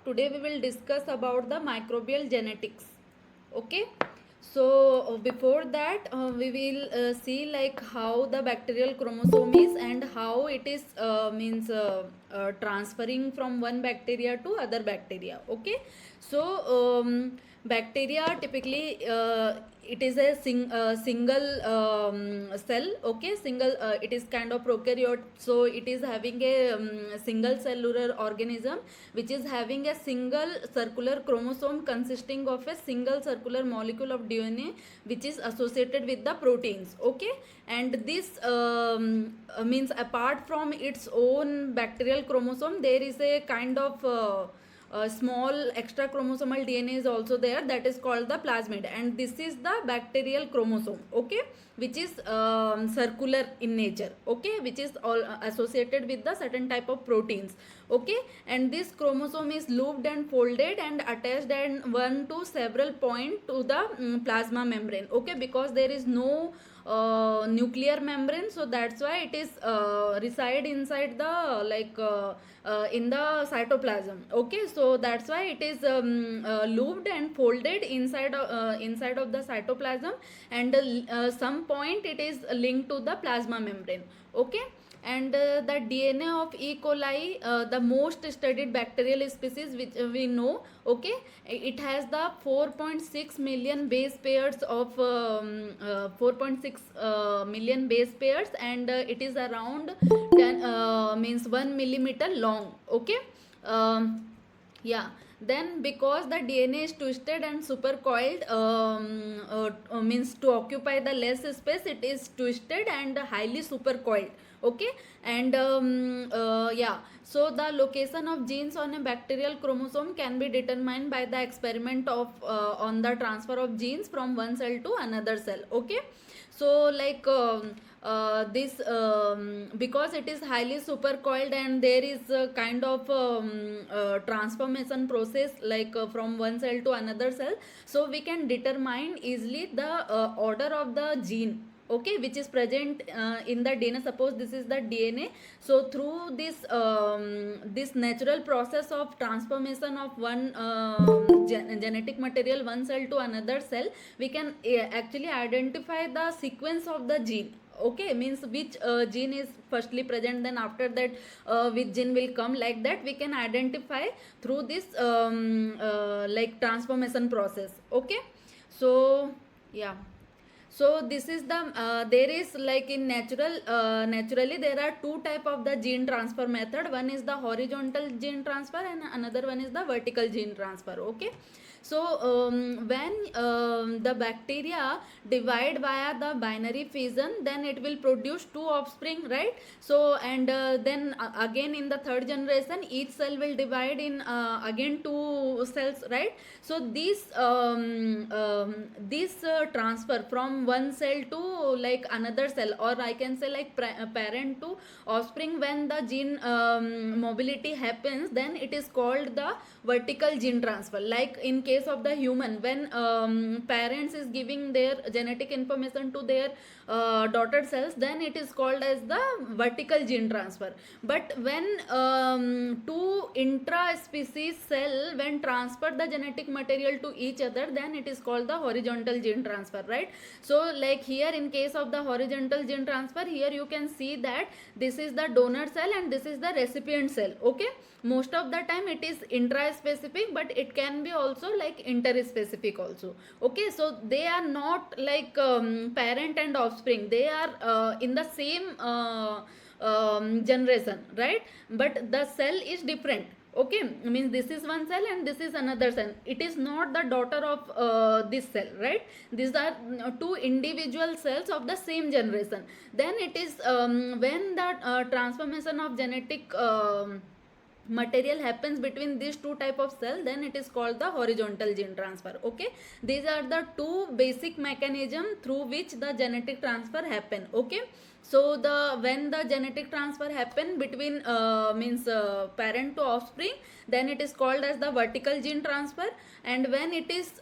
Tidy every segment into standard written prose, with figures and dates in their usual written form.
Today we will discuss about the microbial genetics. Okay, so before that we will see like how the bacterial chromosome is and how it is means transferring from one bacteria to other bacteria. Okay, so bacteria typically it is a single cell. Okay, single it is kind of prokaryote, so it is having a single cellular organism which is having a single circular chromosome consisting of a single circular molecule of DNA which is associated with the proteins. Okay, and this means apart from its own bacterial chromosome, there is a kind of small extra chromosomal DNA is also there, that is called the plasmid, and this is the bacterial chromosome. Okay, which is circular in nature. Okay, which is all associated with the certain type of proteins. Okay, and this chromosome is looped and folded and attached and one to several point to the plasma membrane. Okay, because there is no nuclear membrane, so that's why it is reside inside the in the cytoplasm. Okay, so that's why it is looped and folded inside of the cytoplasm, and some point it is linked to the plasma membrane. Okay, and the DNA of E. coli, the most studied bacterial species which we know. Okay, it has the 4.6 million base pairs of 4.6 million base pairs, and it is around 10 means 1 millimeter long. Okay, yeah, then because the DNA is twisted and supercoiled, means to occupy the less space, it is twisted and highly supercoiled. Okay, and yeah, so the location of genes on a bacterial chromosome can be determined by the experiment of on the transfer of genes from one cell to another cell. Okay, so like this because it is highly supercoiled and there is a kind of transformation process from one cell to another cell, so we can determine easily the order of the gene. Okay, which is present in the DNA. Suppose this is the DNA, so through this natural process of transformation of one genetic material, one cell to another cell, we can actually identify the sequence of the gene. Okay, means which gene is firstly present, then after that which gene will come, like that we can identify through this transformation process. Okay, so yeah, so this is the there is like in naturally there are two type of the gene transfer method. One is the horizontal gene transfer and another one is the vertical gene transfer. Okay, so when the bacteria divide via the binary fission, then it will produce two offspring, right? So and then again in the third generation each cell will divide in again two cells, right? So this transfer from one cell to like another cell, or I can say like parent to offspring, when the gene mobility happens, then it is called the vertical gene transfer. Like in case of the human, when parents is giving their genetic information to their daughter cells, then it is called as the vertical gene transfer. But when two intra-species cell when transfer the genetic material to each other, then it is called the horizontal gene transfer, right? So like here in case of the horizontal gene transfer, here you can see that this is the donor cell and this is the recipient cell. Okay, most of the time it is intra-specific, but it can be also like inter-specific also. Okay, so they are not like parent and offspring, they are in the same generation, right? But the cell is different. Okay, means this is one cell and this is another cell, it is not the daughter of this cell, right? These are two individual cells of the same generation. Then it is when the transformation of genetic material happens between these two type of cell, then it is called the horizontal gene transfer. Okay, these are the two basic mechanism through which the genetic transfer happen. Okay, so the when the genetic transfer happen between means parent to offspring, then it is called as the vertical gene transfer, and when it is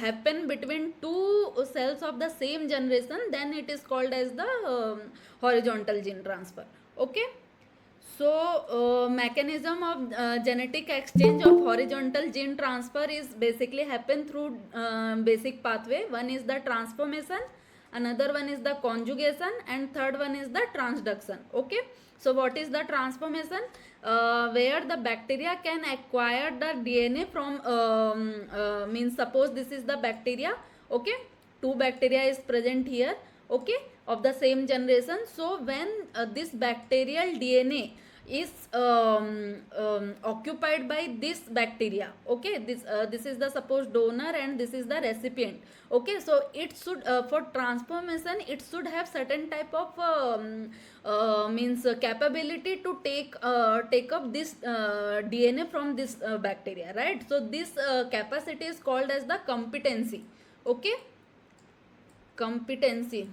happen between two cells of the same generation, then it is called as the horizontal gene transfer. Okay. So, mechanism of genetic exchange of horizontal gene transfer is basically happen through basic pathway. One is the transformation, another one is the conjugation, and third one is the transduction. Okay. So, what is the transformation? Where the bacteria can acquire the DNA from means suppose this is the bacteria. Okay, two bacteria is present here. Okay, of the same generation. So when this bacterial DNA is occupied by this bacteria, okay, this is the suppose donor and this is the recipient. Okay, so it should for transformation it should have certain type of means capability to take up this DNA from this bacteria, right? So this capacity is called as the competency. Okay, competency.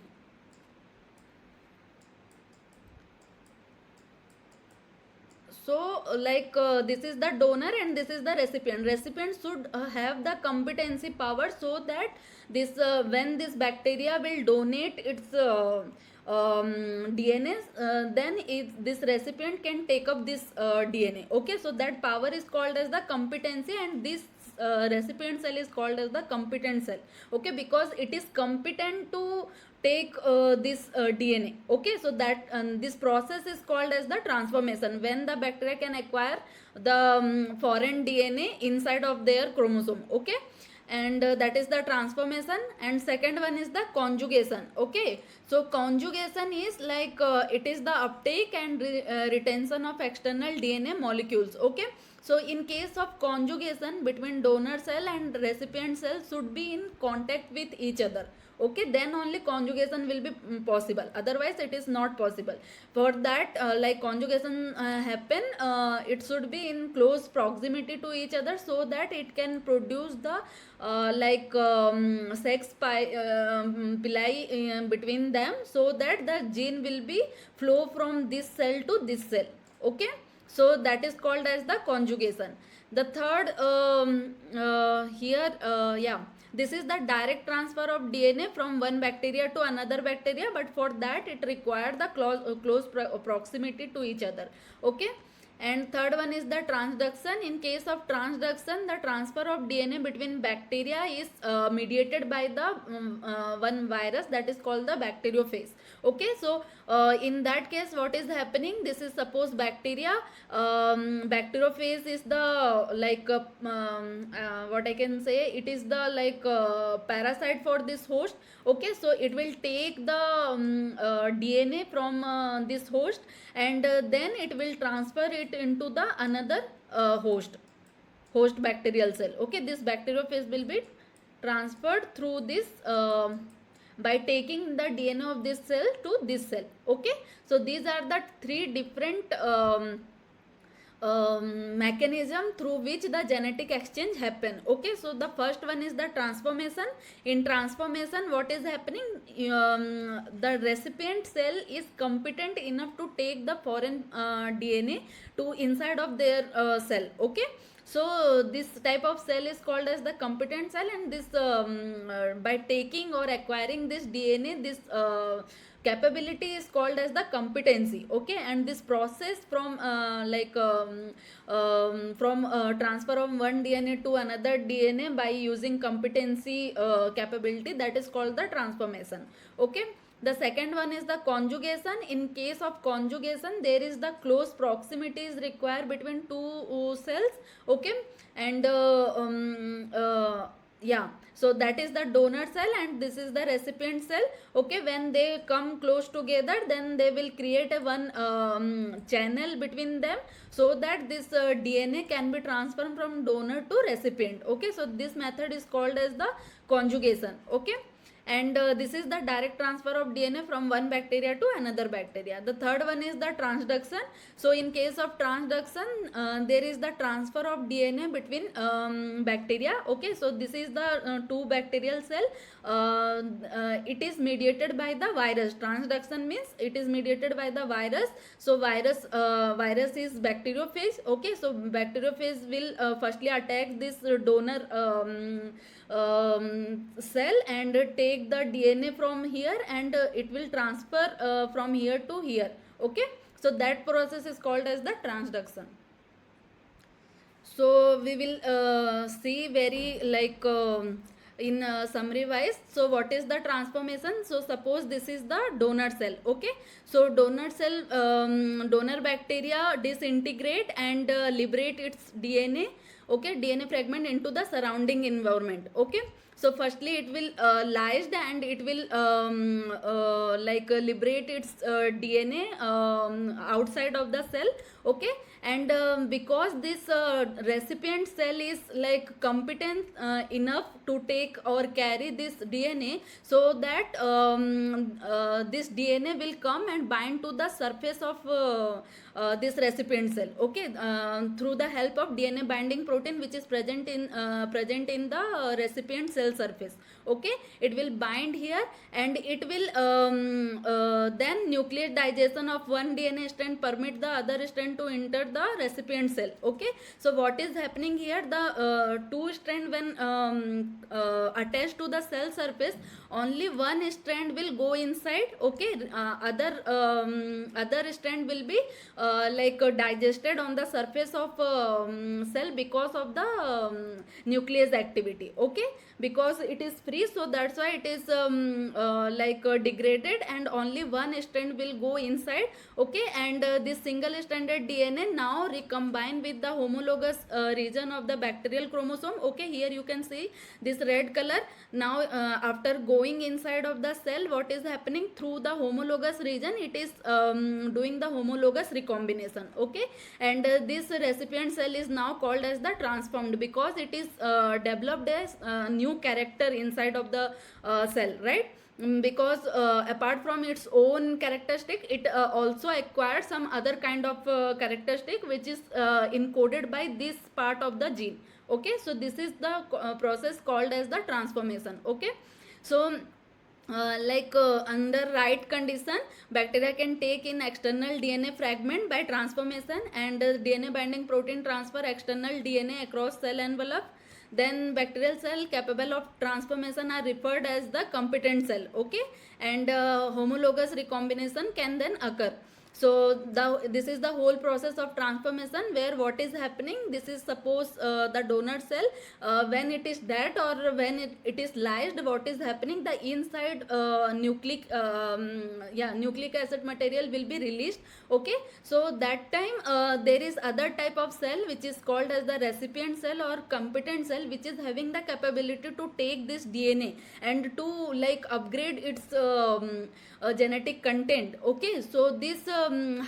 So like this is the donor and this is the recipient should have the competency power, so that this when this bacteria will donate its DNA, then this recipient can take up this DNA. Okay, so that power is called as the competency, and this recipient cell is called as the competent cell. Okay, because it is competent to take this DNA. Okay, so that this process is called as the transformation, when the bacteria can acquire the foreign DNA inside of their chromosome. Okay, and that is the transformation. And second one is the conjugation. Okay, so conjugation is like it is the uptake and retention of external DNA molecules. Okay, so in case of conjugation, between donor cell and recipient cell should be in contact with each other. Okay, then only conjugation will be possible, otherwise it is not possible. For that like conjugation happen, it should be in close proximity to each other, so that it can produce the like pili between them, so that the gene will be flow from this cell to this cell. Okay, so that is called as the conjugation. The third here yeah, this is the direct transfer of DNA from one bacteria to another bacteria, but for that it requires the close proximity to each other. Okay, and third one is the transduction. In case of transduction, the transfer of DNA between bacteria is mediated by the one virus, that is called the bacteriophage. Okay, so in that case what is happening, this is suppose bacteria, bacteriophage is the like what I can say, it is the like parasite for this host. Okay, so it will take the DNA from this host, and then it will transfer it into the another host bacterial cell. Okay, this bacteriophage will be transferred through this by taking the DNA of this cell to this cell. Okay, so these are the three different mechanism through which the genetic exchange happen. Okay, so the first one is the transformation. In transformation, what is happening, the recipient cell is competent enough to take the foreign DNA to inside of their cell. Okay, so this type of cell is called as the competent cell, and this by taking or acquiring this DNA, this capability is called as the competency. Okay, and this process from from transfer of one DNA to another DNA by using competency capability, that is called the transformation. Okay, the second one is the conjugation. In case of conjugation, there is the close proximity is required between two cells. Okay, and yeah, so that is the donor cell and this is the recipient cell. Okay, when they come close together, then they will create a one channel between them, so that this DNA can be transferred from donor to recipient. Okay, so this method is called as the conjugation. Okay, and this is the direct transfer of DNA from one bacteria to another bacteria. The third one is the transduction. So in case of transduction, there is the transfer of DNA between bacteria. Okay, so this is the two bacterial cell. It is mediated by the virus. Transduction means it is mediated by the virus. So virus is bacteriophage. Okay, so bacteriophage will firstly attack this donor cell and take the DNA from here, and it will transfer from here to here. Okay, So that process is called as the transduction. So we will see very like in summary wise. So what is the transformation? So suppose this is the donor cell. Okay, so donor cell, donor bacteria disintegrate and liberate its DNA, okay, DNA fragment into the surrounding environment. Okay, so firstly it will lysed and it will liberate its DNA outside of the cell. Okay, and because this recipient cell is like competent enough to take or carry this DNA, so that this DNA will come and bind to the surface of this recipient cell. Okay, through the help of DNA binding protein which is present in the recipient cell surface. Okay, it will bind here and it will then nuclear digestion of one DNA strand permit the other strand to enter the recipient cell. Okay, so what is happening here, the two strand when attached to the cell surface, only one strand will go inside. Okay, other strand will be digested on the surface of cell because of the nuclease activity. Okay, because it is free, so that's why it is degraded and only one strand will go inside. Okay, and this single stranded DNA now recombine with the homologous region of the bacterial chromosome. Okay, here you can see this red color. Now after going inside of the cell, what is happening, through the homologous region it is doing the homologous recombination. Okay, and this recipient cell is now called as the transformed because it is developed as new character inside of the cell, right? Because apart from its own characteristic, it also acquires some other kind of characteristic which is encoded by this part of the gene. Okay, so this is the process called as the transformation. Okay, so under right condition, bacteria can take in external DNA fragment by transformation, and DNA binding protein transfer external DNA across cell envelope. Then bacterial cell capable of transformation are referred as the competent cell. Okay, and homologous recombination can then occur. So this is the whole process of transformation, where what is happening, this is suppose the donor cell, when it is dead or when it is lysed, what is happening, the inside nucleic acid material will be released. Okay, so that time there is other type of cell which is called as the recipient cell or competent cell, which is having the capability to take this DNA and to like upgrade its genetic content. Okay, so this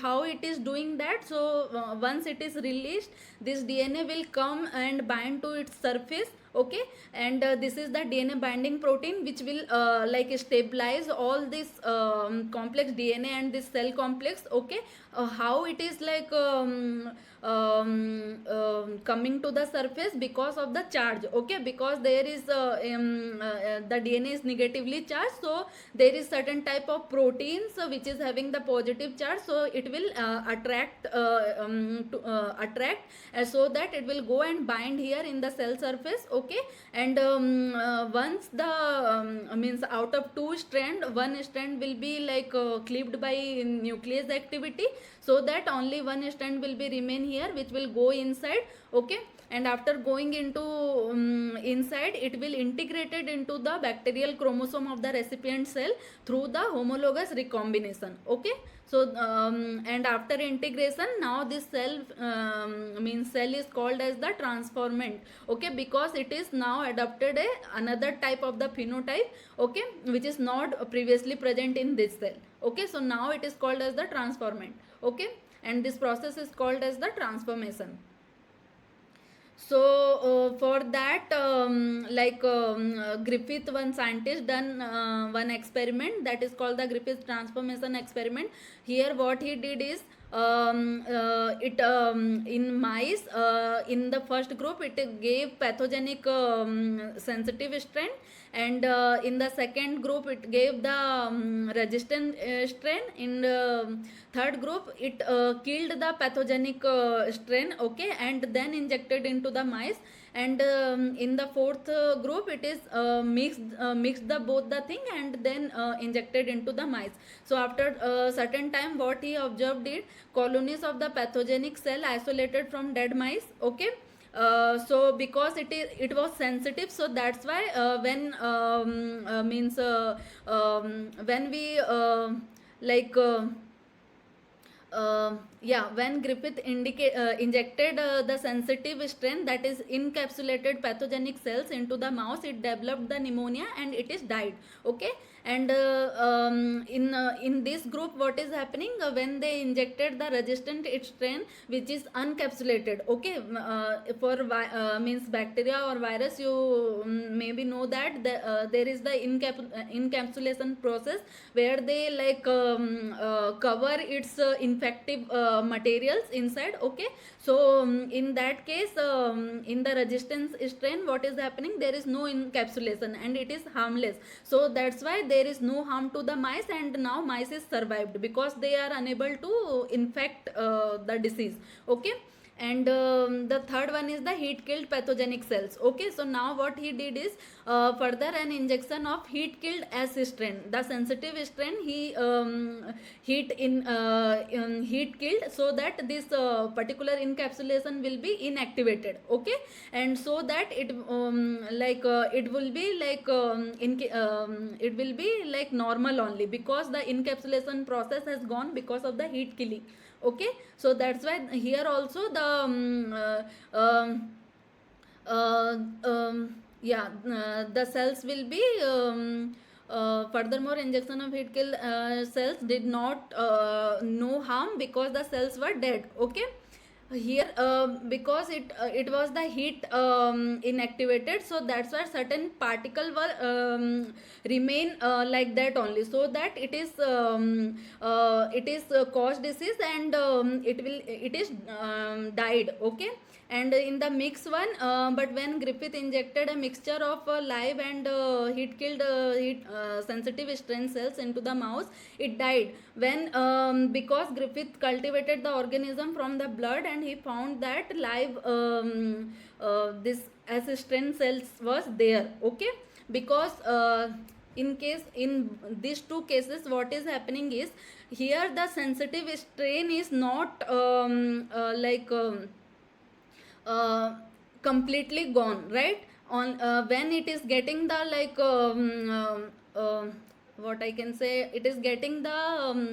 how it is doing that, so once it is released, this DNA will come and bind to its surface. Okay, and this is the DNA binding protein which will stabilize all this complex DNA and this cell complex. Okay, how it is coming to the surface, because of the charge. Okay, because there is the DNA is negatively charged, so there is certain type of proteins which is having the positive charge, so it will attract so that it will go and bind here in the cell surface. Okay, and once the means out of two strand, one strand will be cleaved by nuclease activity, so that only one strand will be remain here which will go inside. Okay, and after going into inside, it will integrated into the bacterial chromosome of the recipient cell through the homologous recombination. Okay, so and after integration, now this cell means cell is called as the transformant. Okay, because it is now adopted another type of the phenotype. Okay, which is not previously present in this cell. Okay, so now it is called as the transformant. Okay, and this process is called as the transformation. So for that Griffith, one scientist, done one experiment that is called the Griffith transformation experiment. Here what he did is it in mice, in the first group it gave pathogenic sensitive strain, and in the second group it gave the resistant strain. In the third group it killed the pathogenic strain. Okay, and then injected into the mice, and in the fourth group it is mixed the both the thing and then injected into the mice. So after a certain time, what he observed is colonies of the pathogenic cell isolated from dead mice. Okay. So because it was sensitive, so that's why when means when we like yeah, when Griffith injected the sensitive strain, that is encapsulated pathogenic cells into the mouse, it developed the pneumonia and it is died. Okay. And in this group, what is happening when they injected the resistant strain which is uncapsulated. Okay. For means bacteria or virus, you maybe know that there is the encapsulation process where they like cover its infective materials inside. Okay. So in that case, in the resistance strain, what is happening, there is no encapsulation and it is harmless. So that's why there is no harm to the mice, and now mice is survived because they are unable to infect the disease. Okay. And the third one is the heat killed pathogenic cells. Okay. So now what he did is further an injection of heat killed S strain, the sensitive strain, he heat killed, so that this particular encapsulation will be inactivated. Okay. And so that it it will be like it will be like normal only, because the encapsulation process has gone because of the heat killing. Okay. So that's why here also the uh, yeah, the cells will be furthermore injection of heat kill cells did not no harm because the cells were dead. Okay. Here because it was the heat inactivated, so that's why certain particle were remain like that only, so that it is cause disease, and it is died. Okay. And in the mix one, but when Griffith injected a mixture of live and heat killed heat sensitive strain cells into the mouse, it died. When because Griffith cultivated the organism from the blood, and he found that live this as strain cells was there. Okay. Because in these two cases, what is happening is, here the sensitive strain is not uh, completely gone, right? On when it is getting the what I can say, it is getting the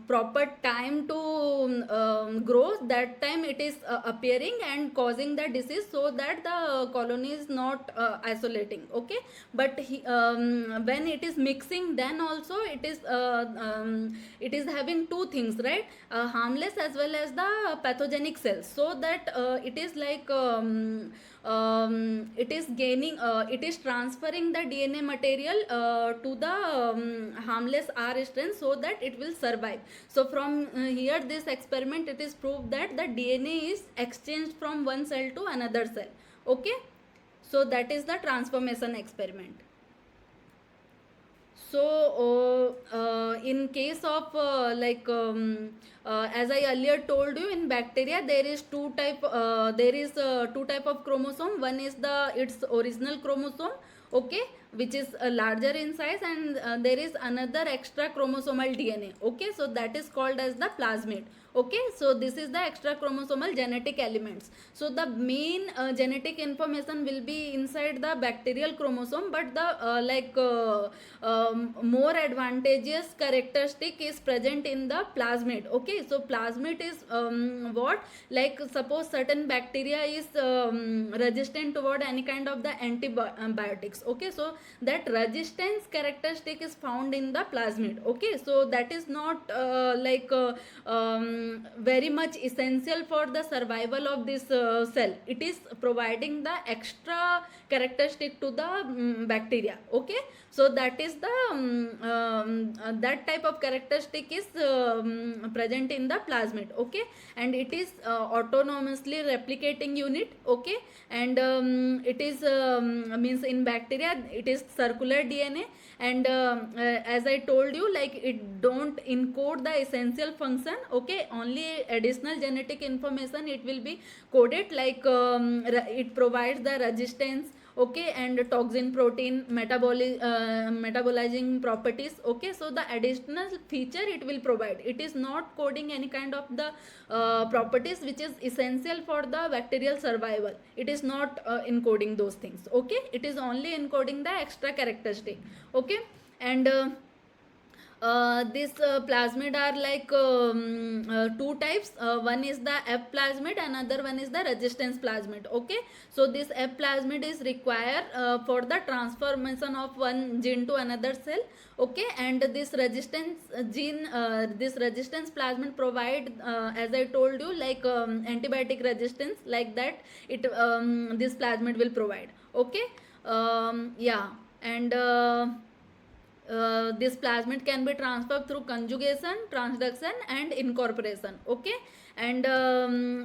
proper time to grow, that time it is appearing and causing the disease, so that the colony is not isolating. Okay. But when it is mixing, then also it is having two things, right? Harmless as well as the pathogenic cells, so that it is like it is gaining it is transferring the DNA material to the harmless R strain, so that it will survive. So from here, this experiment, it is proved that the DNA is exchanged from one cell to another cell. Okay. So that is the transformation experiment. So in case of as I earlier told you, in bacteria there is two type of chromosome. One is the its original chromosome. Okay. Which is larger in size, and there is another extra chromosomal DNA. Okay. So that is called as the plasmid. Okay. So this is the extra chromosomal genetic elements. So the main genetic information will be inside the bacterial chromosome, but the more advantageous characteristic is present in the plasmid. Okay. So plasmid is what, like suppose certain bacteria is resistant toward any kind of the antibiotics. Okay. So that resistance characteristic is found in the plasmid. Okay. So that is not very much essential for the survival of this cell. It is providing the extra characteristic to the bacteria. Okay. So that is the that type of characteristic is present in the plasmid. Okay. And it is autonomously replicating unit. Okay. And it is means in bacteria, it is circular DNA. And as I told you, like it don't encode the essential function. Okay, only additional genetic information it will be coded, like it provides the resistance, okay, and toxin, protein, metabolizing properties. Okay, so the additional feature it will provide, it is not coding any kind of the properties which is essential for the bacterial survival. It is not encoding those things. Okay, it is only encoding the extra characteristic. Okay, and this plasmid are like two types. One is the F plasmid, another one is the resistance plasmid. Okay, so this F plasmid is required for the transformation of one gene to another cell. Okay, and this resistance gene, this resistance plasmid provide, as I told you, like antibiotic resistance, like that it this plasmid will provide. Okay, yeah, and this plasmid can be transferred through conjugation, transduction, and incorporation. Okay, and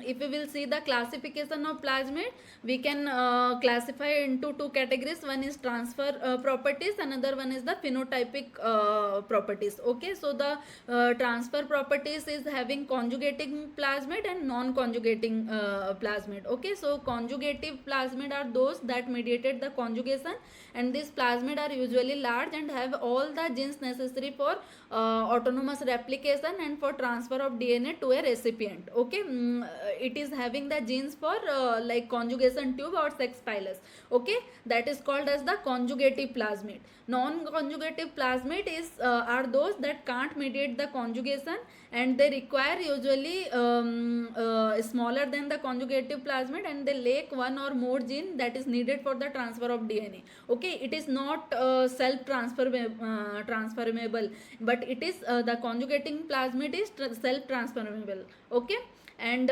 if we will see the classification of plasmid, we can classify into two categories. One is transfer properties, another one is the phenotypic properties. Okay, so the transfer properties is having conjugating plasmid and non-conjugating plasmid. Okay, so conjugative plasmid are those that mediated the conjugation, and these plasmid are usually large and have all the genes necessary for autonomous replication and for transfer of DNA to a recipient. Okay, it is having the genes for like conjugation tube or sex pilus. Okay, that is called as the conjugative plasmid. Non-conjugative plasmid is are those that can't mediate the conjugation, and they require usually smaller than the conjugative plasmid, and they lack one or more gene that is needed for the transfer of DNA. Okay, it is not self transferable, but it is the conjugating plasmid is self transferable. Okay, and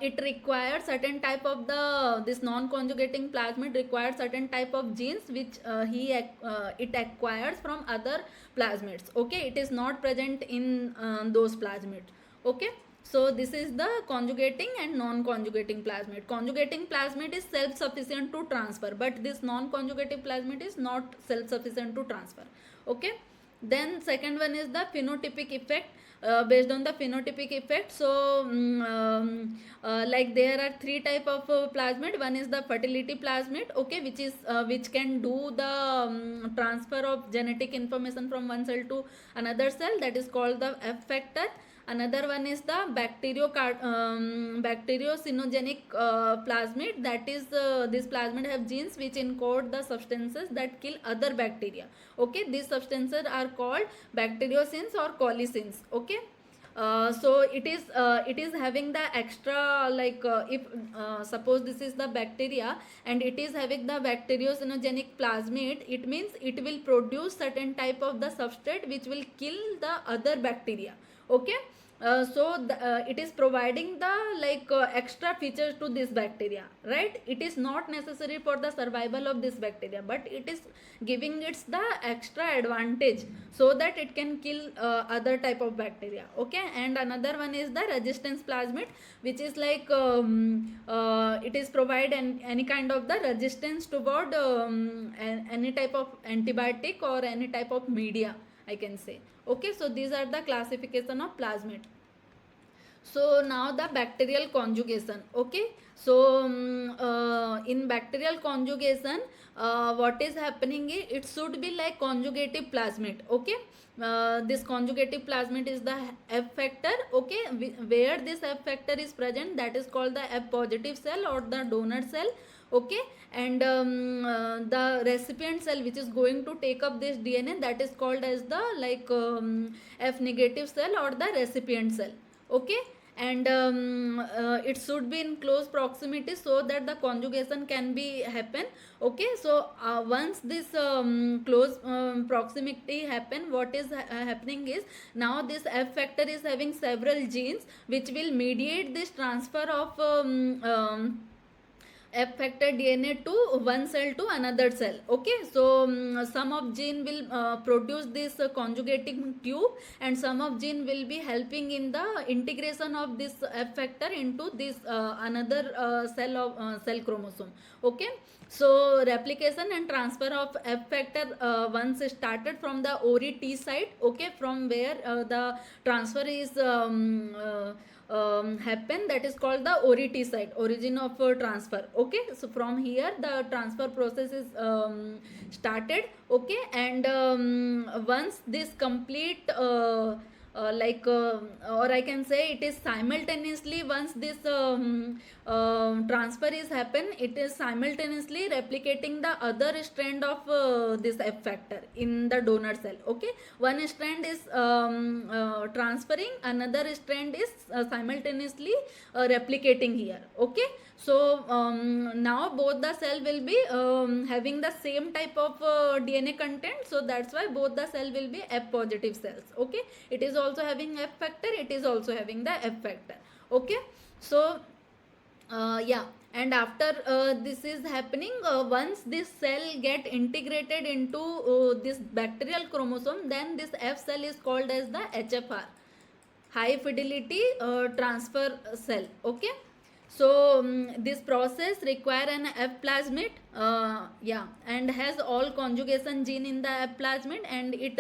it requires certain type of the this non-conjugating plasmid requires certain type of genes which it acquires from other plasmids. Okay, it is not present in those plasmids. Okay, so this is the conjugating and non-conjugating plasmid. Conjugating plasmid is self-sufficient to transfer, but this non-conjugative plasmid is not self-sufficient to transfer. Okay, then second one is the phenotypic effect. Based on the phenotypic effect, so like there are three type of plasmid. One is the fertility plasmid, okay, which is which can do the transfer of genetic information from one cell to another cell, that is called the F factor. Another one is the bacteriocynogenic plasmid, that is this plasmid have genes which encode the substances that kill other bacteria. Okay, these substances are called bacteriocins or colicins. Okay, so it is having the extra, like if suppose this is the bacteria and it is having the bacteriocynogenic plasmid, it means it will produce certain type of the substrate which will kill the other bacteria. Okay, it is providing the like extra features to this bacteria, right? It is not necessary for the survival of this bacteria, but it is giving its the extra advantage so that it can kill other type of bacteria. Okay, and another one is the resistance plasmid, which is like it is provide any kind of the resistance toward any type of antibiotic or any type of media, I can say. Okay, so these are the classification of plasmid. So now the bacterial conjugation. Okay, so in bacterial conjugation, what is happening is it should be like conjugative plasmid. Okay, this conjugative plasmid is the F factor. Okay, where this F factor is present, that is called the F positive cell or the donor cell. Okay, and the recipient cell which is going to take up this DNA, that is called as the like F negative cell or the recipient cell. Okay, and it should be in close proximity so that the conjugation can be happen. Okay, so once this close proximity happen, what is happening is now this F factor is having several genes which will mediate this transfer of F factor DNA to one cell to another cell. Okay, so some of gene will produce this conjugating tube, and some of gene will be helping in the integration of this F factor into this another cell chromosome. Okay, so replication and transfer of F factor once started from the ori T site. Okay, from where the transfer is happen, that is called the ORT site, origin of transfer. Okay, so from here the transfer process is started. Okay, and once this complete or I can say it is simultaneously, once this transfer is happen, it is simultaneously replicating the other strand of this F factor in the donor cell. Okay, one strand is transferring, another strand is simultaneously replicating here. Okay, so now both the cell will be having the same type of DNA content, so that's why both the cell will be F positive cells. Okay, it is also having F factor, it is also having the F factor. Okay, so yeah, and after this is happening, once this cell get integrated into this bacterial chromosome, then this F cell is called as the HFR, high fidelity transfer cell. Okay, so this process require an F plasmid, yeah, and has all conjugation gene in the F plasmid, and it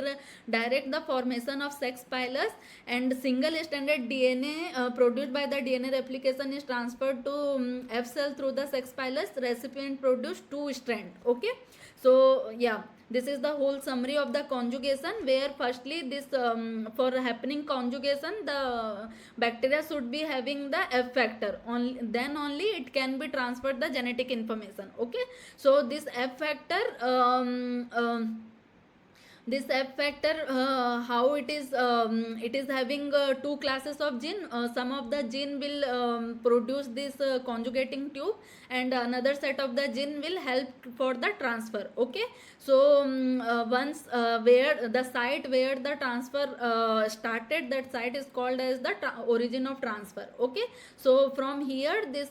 direct the formation of sex pilus, and single stranded DNA produced by the DNA replication is transferred to F cell through the sex pilus. Recipient produce two strand. Okay, so yeah, this is the whole summary of the conjugation, where firstly this for happening conjugation, the bacteria should be having the F factor, only then only it can be transferred the genetic information. Okay, so this F factor this F factor, how it is having two classes of gene. Some of the gene will produce this conjugating tube, and another set of the gene will help for the transfer. Okay, so once where the site where the transfer started, that site is called as the origin of transfer. Okay, so from here this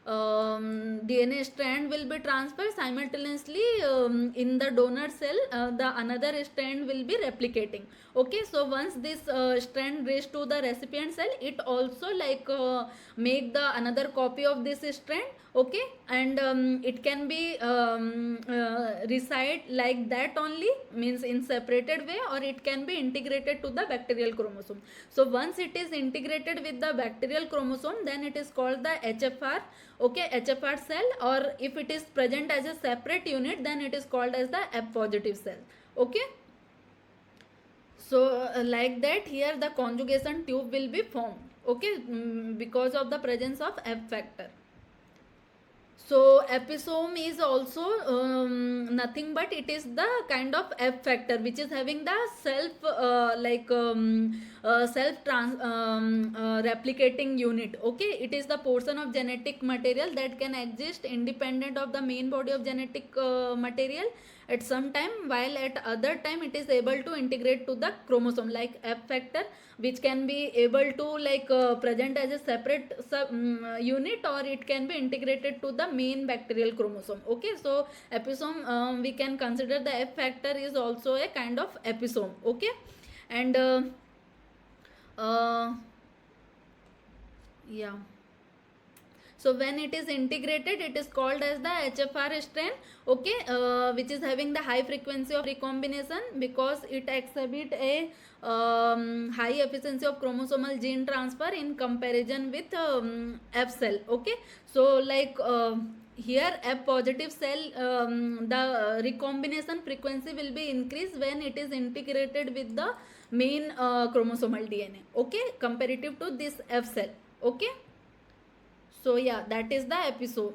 DNA strand will be transferred simultaneously in the donor cell. The another strand will be replicating. Okay, so once this strand reach to the recipient cell, it also make the another copy of this strand. Okay, and it can be reside like that only, means in separated way, or it can be integrated to the bacterial chromosome. So once it is integrated with the bacterial chromosome, then it is called the HFR. Okay, HFR cell, or if it is present as a separate unit, then it is called as the F positive cell. Okay, so like that, here the conjugation tube will be formed. Okay, because of the presence of F factor. So episome is also nothing but it is the kind of F factor which is having the self replicating unit. Okay, it is the portion of genetic material that can exist independent of the main body of genetic material at some time, while at other time it is able to integrate to the chromosome, like F factor, which can be able to present as a separate unit, or it can be integrated to the main bacterial chromosome. Okay, so episome, we can consider the F factor is also a kind of episome. Okay, and yeah, so when it is integrated, it is called as the HFR strand. Okay, which is having the high frequency of recombination, because it exhibit a high efficiency of chromosomal gene transfer in comparison with F cell. Okay, so here F positive cell, the recombination frequency will be increased when it is integrated with the main chromosomal DNA. Okay, comparative to this F cell. Okay, so yeah, that is the episode.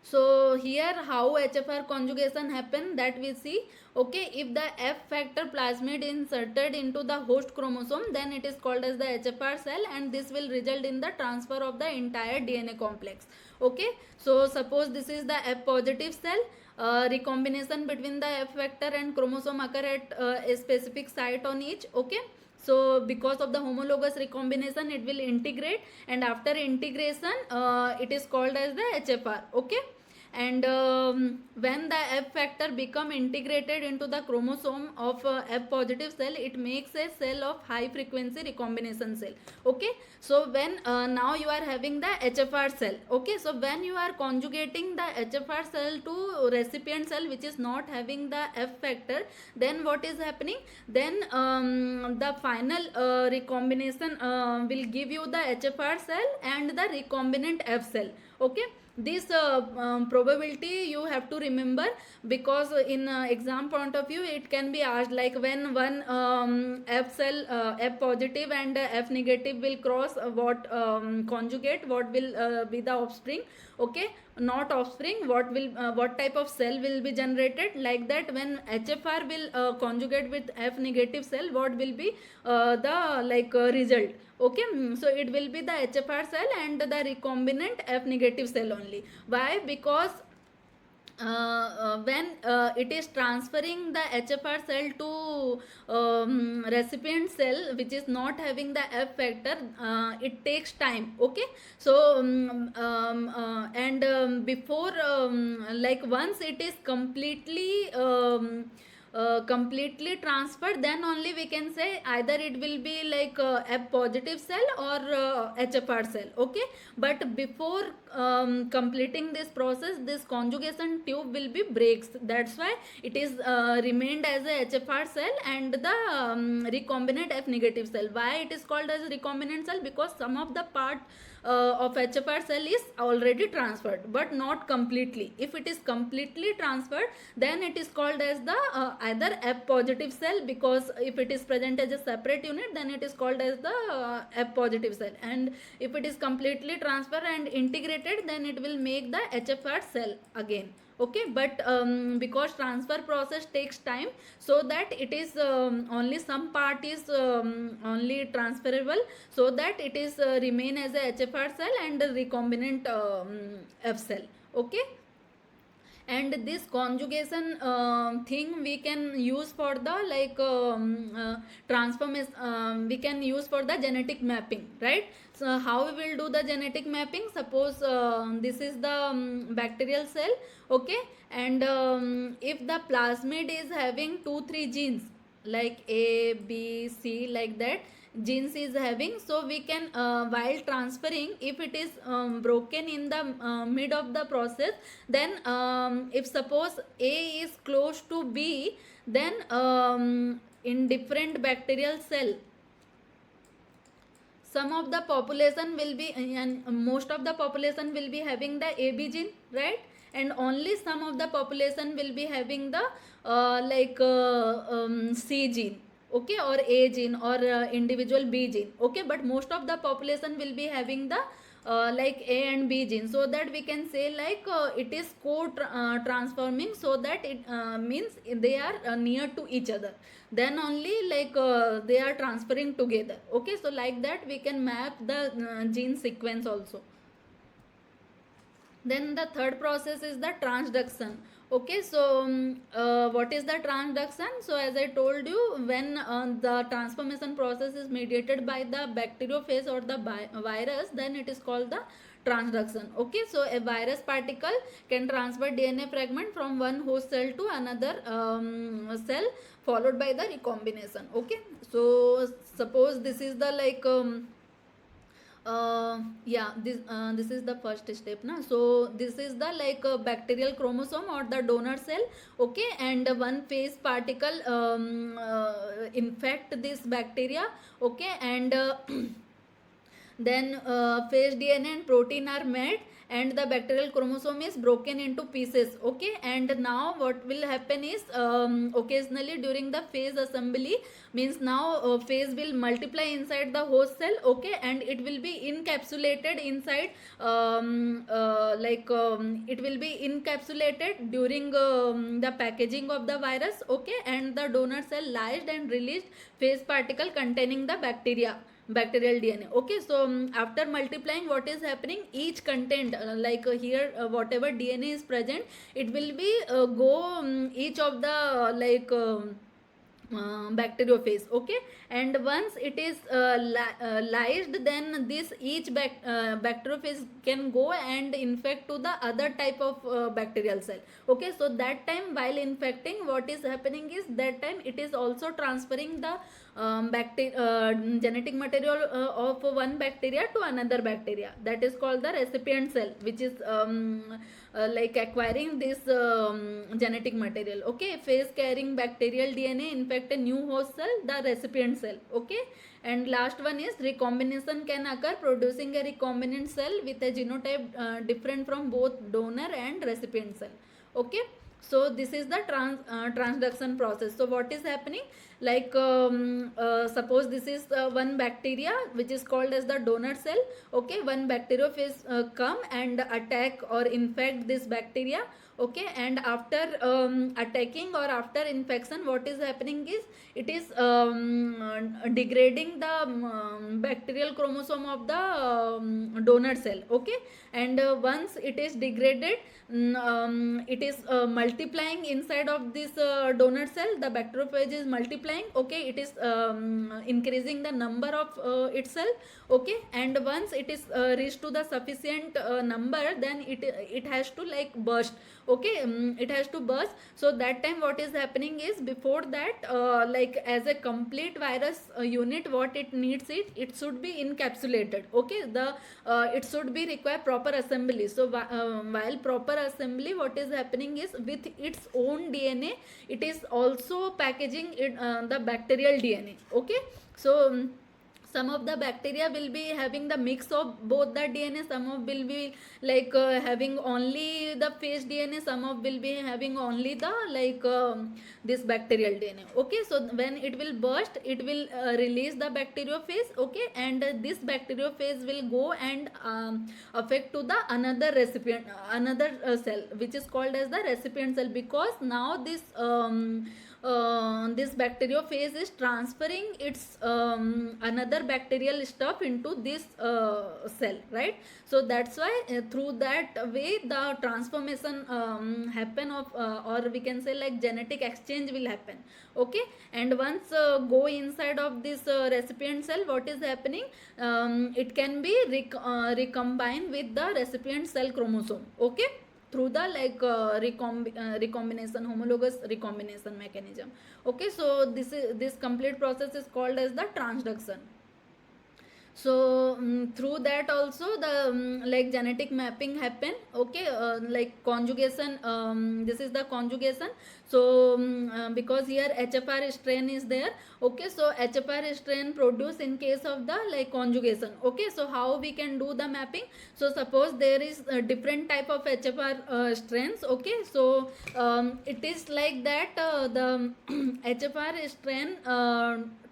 So here how HFR conjugation happen, that we see. Okay, if the F factor plasmid inserted into the host chromosome, then it is called as the HFR cell, and this will result in the transfer of the entire DNA complex. Okay, so suppose this is the F positive cell, recombination between the F factor and chromosome occur at a specific site on each. Okay, So because of the homologous recombination, it will integrate, and after integration, it is called as the HFR. Okay. And when the F factor become integrated into the chromosome of F positive cell, it makes a cell of high frequency recombination cell. Okay. So when now you are having the HFR cell. Okay. So when you are conjugating the HFR cell to recipient cell which is not having the F factor, then what is happening? Then the final recombination will give you the HFR cell and the recombinant F cell. Okay. This probability you have to remember, because in exam point of view it can be asked, like when one F cell, F positive and F negative will cross, what conjugate, what will be the offspring. Okay. Not offspring, what type of cell will be generated, like that when HFR will conjugate with F negative cell, what will be the result. Okay. So it will be the HFR cell and the recombinant F negative cell only. Why? Because when it is transferring the HFR cell to recipient cell which is not having the F factor, it takes time. Okay. So and before once it is completely transferred, then only we can say either it will be F positive cell or HFR cell. Okay. But before completing this process, this conjugation tube will be breaks. That's why it is remained as a HFR cell and the recombinant F negative cell. Why it is called as recombinant cell? Because some of the part of HFR cell is already transferred but not completely. If it is completely transferred, then it is called as the either F positive cell, because if it is present as a separate unit, then it is called as the F positive cell. And if it is completely transferred and integrated, then it will make the HFR cell again. Okay. But because transfer process takes time, so that it is only some part is only transferable, so that it is remain as a HFR cell and a recombinant F cell. Okay. And this conjugation thing we can use for the transformation, we can use for the genetic mapping, right? So how we will do the genetic mapping? Suppose this is the bacterial cell. Okay. And if the plasmid is having 2-3 genes, like A, B, C, like that genes is having, so we can while transferring, if it is broken in the mid of the process, then if suppose A is close to B, then in different bacterial cell, some of the population will be, and most of the population will be having the AB gene, right? And only some of the population will be having the C gene. Okay. Or A gene, or individual B gene. Okay. But most of the population will be having the A and B gene, so that we can say it is transforming, so that it means they are near to each other, then only they are transferring together. Okay. So like that we can map the gene sequence also. Then the third process is the transduction. Okay. So what is the transduction? So as I told you, when the transformation process is mediated by the bacteriophage or the virus, then it is called the transduction. Okay. So a virus particle can transfer DNA fragment from one host cell to another cell, followed by the recombination. Okay. So suppose this is the yeah, this is the first step na. So this is the bacterial chromosome or the donor cell. Okay. And one phase particle infect this bacteria. Okay. And then phage DNA and protein are made, and the bacterial chromosome is broken into pieces. Okay. And now what will happen is, occasionally during the phase assembly, means now phase will multiply inside the host cell. Okay. And it will be encapsulated inside it will be encapsulated during the packaging of the virus. Okay. And the donor cell lysed and released phase particle containing the bacterial DNA. Okay. So after multiplying, what is happening? Each content here whatever DNA is present, it will be go each of the bacteriophage. Okay, and once it is lysed, then this each bacteriophage can go and infect to the other type of bacterial cell. Okay, so that time while infecting, what is happening is that time it is also transferring the genetic material of one bacteria to another bacteria, that is called the recipient cell, which is like acquiring this genetic material. Okay, phase carrying bacterial DNA infect a new host cell, the recipient cell. Okay, and last one is recombination can occur, producing a recombinant cell with a genotype different from both donor and recipient cell. Okay, so this is the transduction process. So what is happening, like suppose this is one bacteria which is called as the donor cell. Okay, one bacteriophage come and attack or infect this bacteria. Okay, and after attacking or after infection, what is happening is it is degrading the bacterial chromosome of the donor cell. Okay, and once it is degraded, it is multiplying inside of this donor cell. The bacteriophage is multiplying. Okay, it is increasing the number of itself. Okay, and once it is reached to the sufficient number, then it has to like burst. Okay, it has to burst. So that time what is happening is, before that like as a complete virus unit, what it needs, it should be encapsulated. Okay, the it should be require proper assembly. So while proper assembly, what is happening is, with its own DNA, it is also packaging it the bacterial DNA. Okay, so some of the bacteria will be having the mix of both the DNA, some of will be like having only the phage DNA, some of will be having only the like this bacterial DNA. Okay, so when it will burst, it will release the bacteriophage. Okay, and this bacteriophage will go and affect to the another recipient, another cell, which is called as the recipient cell, because now this bacteriophage is transferring its another bacterial stuff into this cell, right? So that's why through that way the transformation happen of or we can say like genetic exchange will happen. Okay, and once go inside of this recipient cell, what is happening, it can be recombined with the recipient cell chromosome. Okay, through the like recombination, homologous recombination mechanism. Okay, so this complete process is called as the transduction. So through that also the like genetic mapping happen. Okay, like conjugation, this is the conjugation. So because here HFR strain is there. Okay, so HFR strain produced in case of the like conjugation. Okay, so how we can do the mapping? So suppose there is a different type of HFR strains. Okay, so it is like that the HFR strain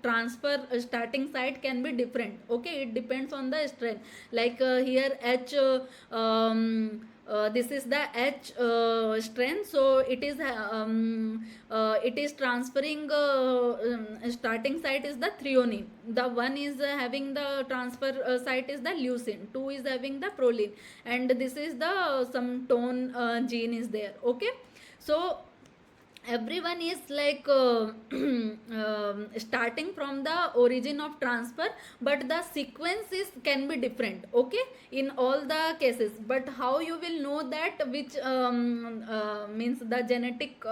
transfer starting site can be different. Okay, it depends on the strain. Like here H this is the H strain, so it is transferring starting site is the threonine, the one is having the transfer site is the leucine, two is having the proline, and this is the some tone gene is there. Okay, so everyone is like starting from the origin of transfer, but the sequence is can be different. Okay, in all the cases, but how you will know that which means the genetic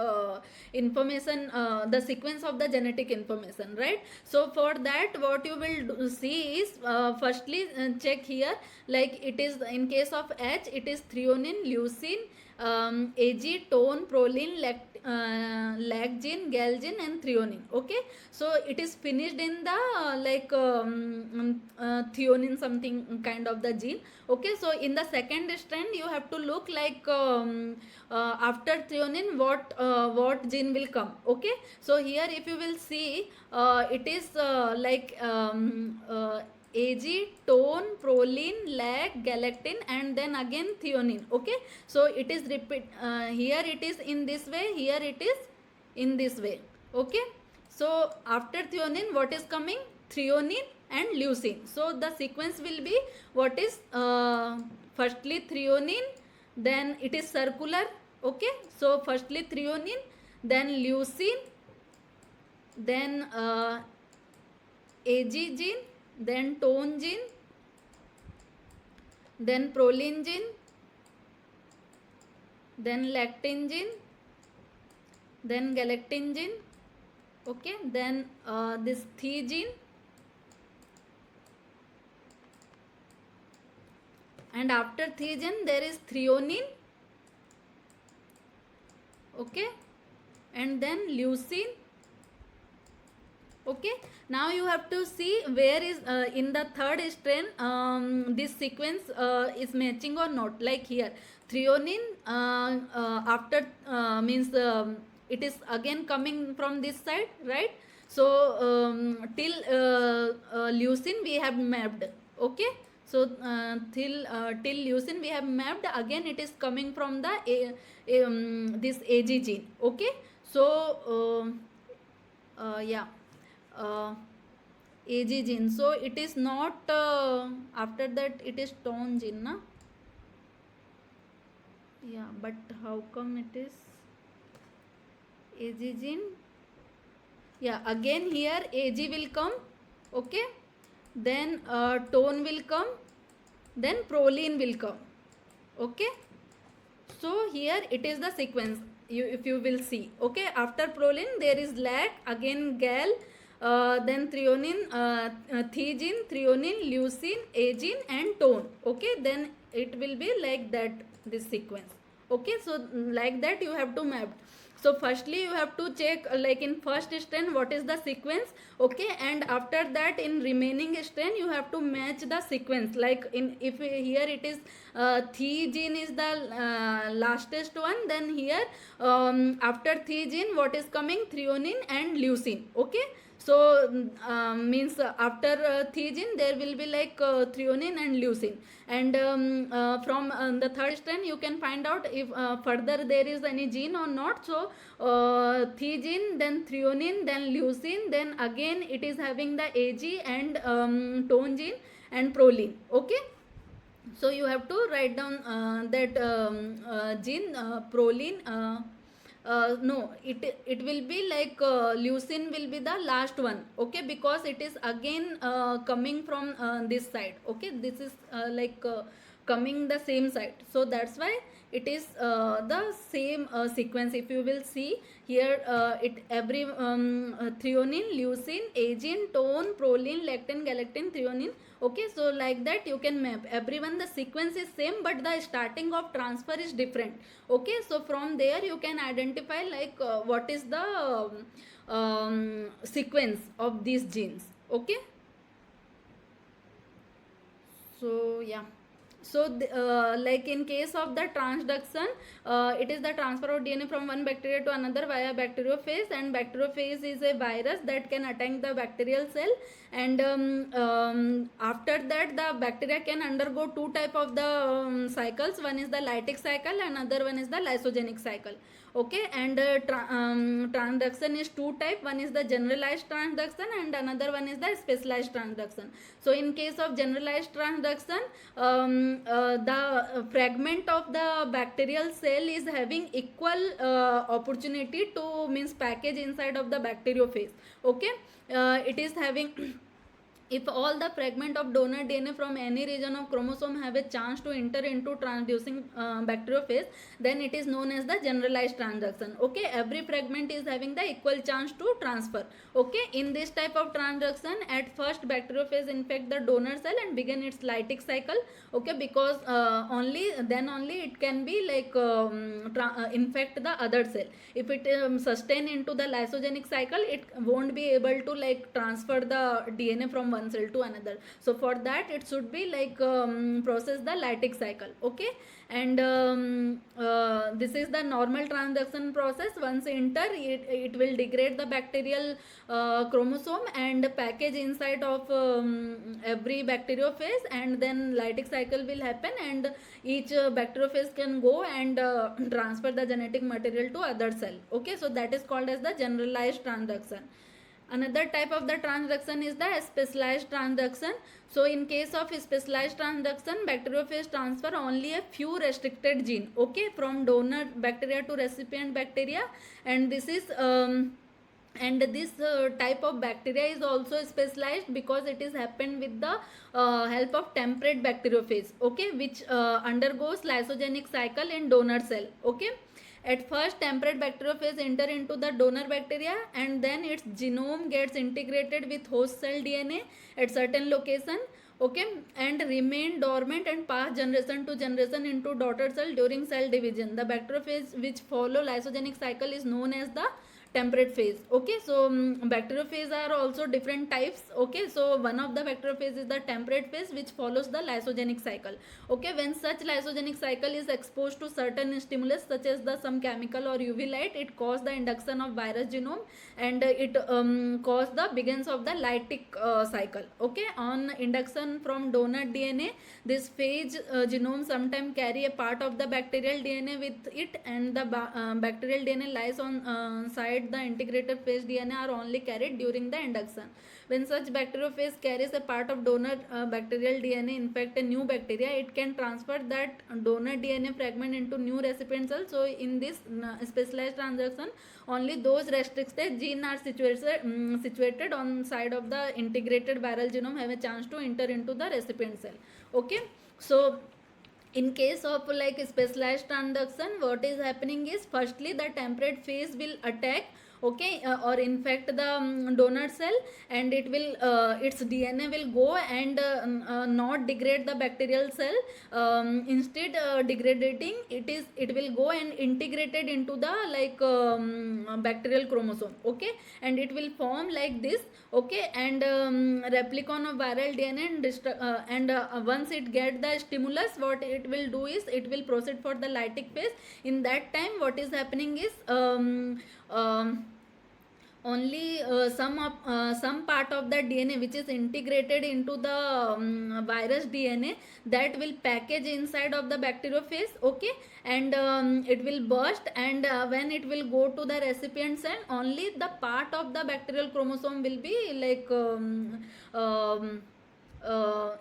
information, the sequence of the genetic information, right? So for that what you will see is firstly check here, like it is in case of H, it is threonine, leucine, Ag, tone, proline, lacgene, galgene, and threonine. Okay, so it is finished in the like threonine something kind of the gene. Okay, so in the second strand you have to look like after threonine what gene will come. Okay, so here if you will see it is like Ag, tone, proline, lac, galactine, and then again threonine. Okay, so it is repeat here it is in this way, here it is in this way. Okay, so after threonine what is coming? Threonine and leucine. So the sequence will be what is firstly threonine, then it is circular. Okay, so firstly threonine, then leucine, then Ag gene, then tone gene, then proline gene, then lactin gene, then galactin gene, okay, then this Thi gene, and after Thi gene there is threonine, okay, and then leucine. Okay, now you have to see where is in the third strain this sequence is matching or not. Like here threonine after means it is again coming from this side, right? So till leucine we have mapped. Okay, so till leucine we have mapped, again it is coming from the this Ag gene. Okay, so yeah, uh, Ag gene. So it is not after that it is tone gene, na? Yeah, but how come it is Ag gene? Yeah, again here Ag will come, okay, then tone will come, then proline will come, okay. So here it is the sequence, if you will see, okay. After proline there is lac, again gal, then threonine, thigine, threonine, leucine, agine and tone, okay. Then it will be like that, this sequence, okay. So like that you have to map. So firstly you have to check like in first strain what is the sequence, okay, and after that in remaining strain you have to match the sequence. Like in, if here it is thigine is the lastest one, then here after thigine what is coming, threonine and leucine, okay. So means after thigine there will be like threonine and leucine, and from the third strain you can find out if further there is any gene or not. So thigine, then threonine, then leucine, then again it is having the Ag and tone gene and proline, okay. So you have to write down that gene proline, no, it will be like leucine will be the last one, okay, because it is again coming from this side, okay. This is like coming the same side, so that's why it is the same sequence. If you will see here, it every threonine, leucine, agine, tone, proline, lactin, galactin, threonine, okay. So like that you can map everyone, the sequence is same but the starting of transfer is different, okay. So from there you can identify like what is the sequence of these genes, okay. So yeah, so like in case of the transduction, it is the transfer of DNA from one bacteria to another via bacteriophage, and bacteriophage is a virus that can attack the bacterial cell, and after that the bacteria can undergo two type of the cycles. One is the lytic cycle, another one is the lysogenic cycle, okay. And transduction is two type, one is the generalized transduction and another one is the specialized transduction. So in case of generalized transduction, the fragment of the bacterial cell is having equal opportunity to means package inside of the bacteriophage, okay. It is having if all the fragment of donor DNA from any region of chromosome have a chance to enter into transducing bacteriophage, then it is known as the generalized transduction, okay. Every fragment is having the equal chance to transfer, okay. In this type of transduction, at first bacteriophage infect the donor cell and begin its lytic cycle, okay, because only then only it can be like infect the other cell. If it sustain into the lysogenic cycle, it won't be able to like transfer the DNA from one cell to another. So for that it should be like process the lytic cycle, okay. And this is the normal transduction process. Once enter, it will degrade the bacterial chromosome and package inside of every bacteriophage, and then lytic cycle will happen, and each bacteriophage can go and transfer the genetic material to other cell, okay. So that is called as the generalized transduction. Another type of the transduction is the specialized transduction. So in case of specialized transduction, bacteriophage transfer only a few restricted gene, okay, from donor bacteria to recipient bacteria, and this is and this type of bacteria is also specialized because it is happened with the help of temperate bacteriophage, okay, which undergoes lysogenic cycle in donor cell, okay. At first temperate bacteriophage enter into the donor bacteria, and then its genome gets integrated with host cell DNA at certain location, okay, and remain dormant and pass generation to generation into daughter cell during cell division. The bacteriophage which follow lysogenic cycle is known as the temperate phase, okay. So bacteriophage are also different types, okay. So one of the bacteriophage is the temperate phase which follows the lysogenic cycle, okay. When such lysogenic cycle is exposed to certain stimulus such as the some chemical or UV light, it cause the induction of virus genome, and it cause the begins of the lytic cycle, okay. On induction from donor DNA, this phage genome sometimes carry a part of the bacterial DNA with it, and the bacterial DNA lies on side the integrated phage DNA are only carried during the induction. When such bacteriophage carries a part of donor bacterial DNA infect a new bacteria, it can transfer that donor DNA fragment into new recipient cell. So in this specialized transaction, only those restricted genes are situated on side of the integrated viral genome have a chance to enter into the recipient cell, okay. So in case of like specialized transduction, what is happening is firstly the temperate phase will attack, okay, or infect the donor cell, and it will its DNA will go and not degrade the bacterial cell, instead degrading it will go and integrated into the like bacterial chromosome, okay, and it will form like this, okay, and replicon of viral DNA and once it get the stimulus, what it will do is it will proceed for the lytic phase. In that time what is happening is only some part of the DNA which is integrated into the virus DNA, that will package inside of the bacteriophage, okay, and it will burst, and when it will go to the recipient cell, only the part of the bacterial chromosome will be like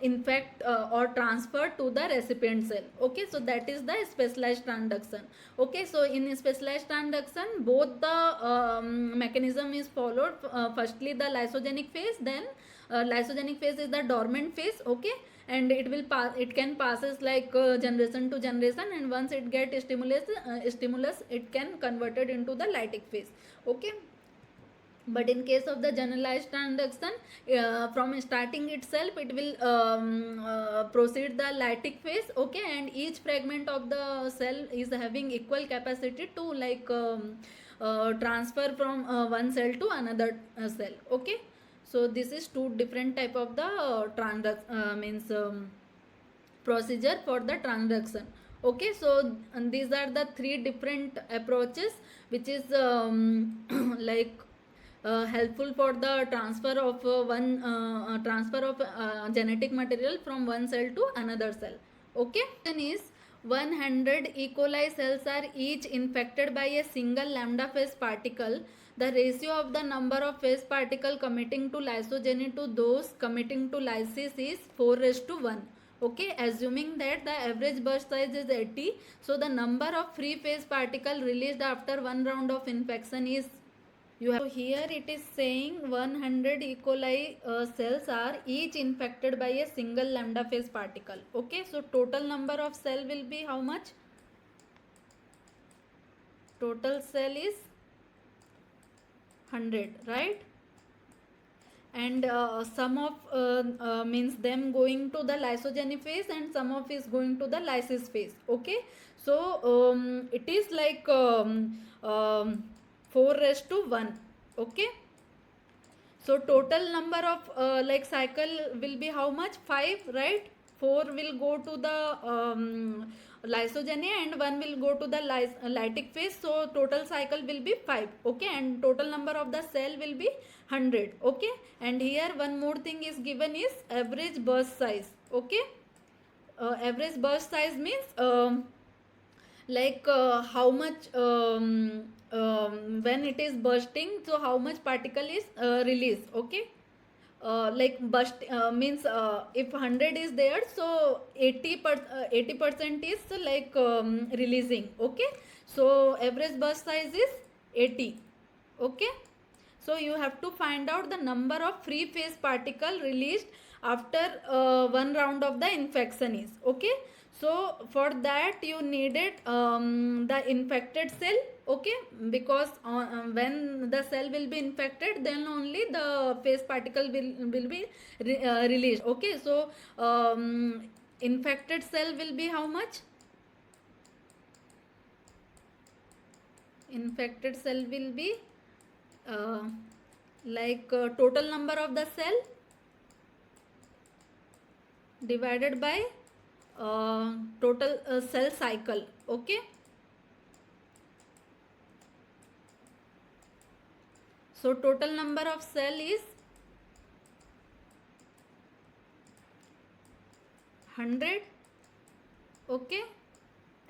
infect or transfer to the recipient cell, okay. So that is the specialized transduction, okay. So in specialized transduction, both the mechanism is followed, firstly the lysogenic phase, then lysogenic phase is the dormant phase, okay, and it will pass, it can passes like generation to generation, and once it get stimulus it can converted into the lytic phase, okay. But in case of the generalized transduction, from starting itself it will proceed the lytic phase, okay, and each fragment of the cell is having equal capacity to like transfer from one cell to another cell, okay. So this is two different type of the means procedure for the transaction, okay. So these are the three different approaches which is like helpful for the transfer of one transfer of genetic material from one cell to another cell, okay. Then is 100 E. coli cells are each infected by a single lambda phase particle. The ratio of the number of phase particle committing to lysogeny to those committing to lysis is 4:1, okay. Assuming that the average burst size is 80, so the number of free phase particle released after one round of infection is you have. So here it is saying 100 E. coli cells are each infected by a single lambda phase particle, okay. So total number of cell will be how much? Total cell is 100, right? And some of means them going to the lysogeny phase, and some of is going to the lysis phase, okay. So it is like 4:1, okay. So total number of like cycle will be how much? 5, right? 4 will go to the lysogeny and 1 will go to the lytic phase. So total cycle will be 5, okay, and total number of the cell will be 100, okay. And here one more thing is given is average burst size, okay. Average burst size means like how much when it is bursting, so how much particle is released, okay. Like burst means if 100 is there, so 80% is like releasing, okay. So average burst size is 80, okay. So you have to find out the number of free phase particle released after one round of the infection is. Okay, so for that you needed the infected cell. Okay, because when the cell will be infected, then only the phase particle will be released. Okay, so infected cell will be how much? Infected cell will be uh, total number of the cell divided by total cell cycle. Okay, so total number of cell is 100. Okay,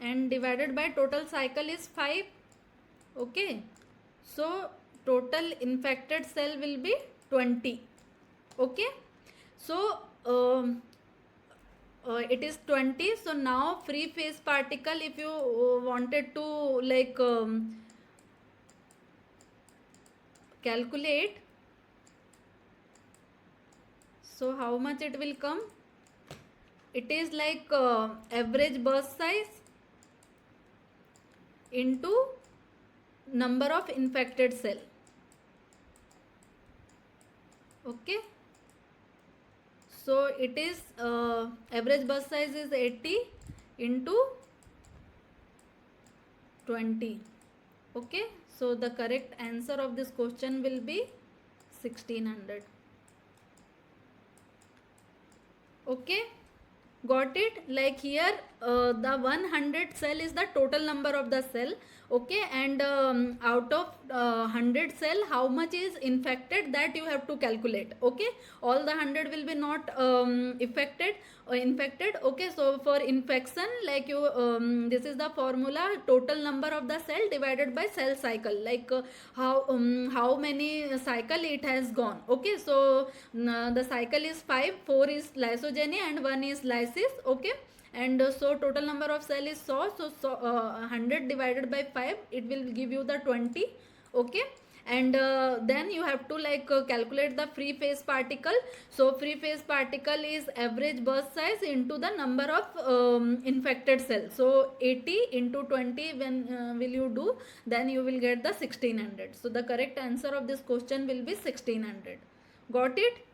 and divided by total cycle is 5. Okay, so total infected cell will be 20. Okay, so it is 20. So now free phase particle, if you wanted to calculate, so how much it will come? It is average burst size into number of infected cell. Okay, so it is average burst size is 80 into 20. Okay, so the correct answer of this question will be 1600. Okay, got it? Like here the 100 cell is the total number of the cell. Okay, and out of 100 cell, how much is infected, that you have to calculate. Okay, all the 100 will be not affected or infected. Okay, so for infection, like you this is the formula: total number of the cell divided by cell cycle, how many cycle it has gone. Okay, so the cycle is 5, 4 is lysogeny and 1 is lysis. Okay, and so total number of cell is so 100 divided by 5, it will give you the 20. Okay, and then you have to calculate the free phase particle. So free phase particle is average burst size into the number of infected cells. So 80 into 20, when will you do, then you will get the 1600. So the correct answer of this question will be 1600. Got it?